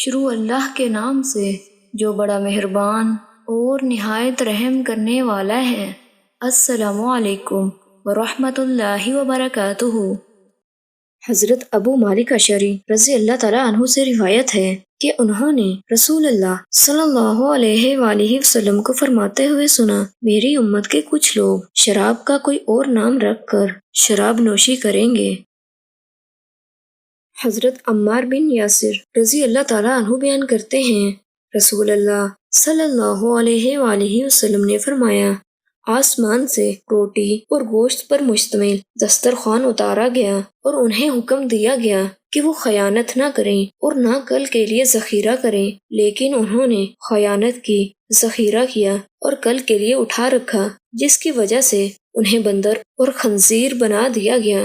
شروع اللہ کے نام سے جو بڑا مہربان اور نہایت رحم کرنے والا ہے۔ السلام علیکم ورحمۃ اللہ وبرکاتہ۔ حضرت ابو مالک اشعری رضی اللہ تعالیٰ عنہ سے روایت ہے کہ انہوں نے رسول اللہ صلی اللہ علیہ وآلہ وسلم کو فرماتے ہوئے سنا، میری امت کے کچھ لوگ شراب کا کوئی اور نام رکھ کر شراب نوشی کریں گے۔ حضرت عمار بن یاسر رضی اللہ تعالیٰ عنہ بیان کرتے ہیں، رسول اللہ صلی اللہ علیہ وآلہ وسلم نے فرمایا، آسمان سے روٹی اور گوشت پر مشتمل دسترخوان اتارا گیا اور انہیں حکم دیا گیا کہ وہ خیانت نہ کریں اور نہ کل کے لیے ذخیرہ کریں، لیکن انہوں نے خیانت کی، ذخیرہ کیا اور کل کے لیے اٹھا رکھا، جس کی وجہ سے انہیں بندر اور خنزیر بنا دیا گیا۔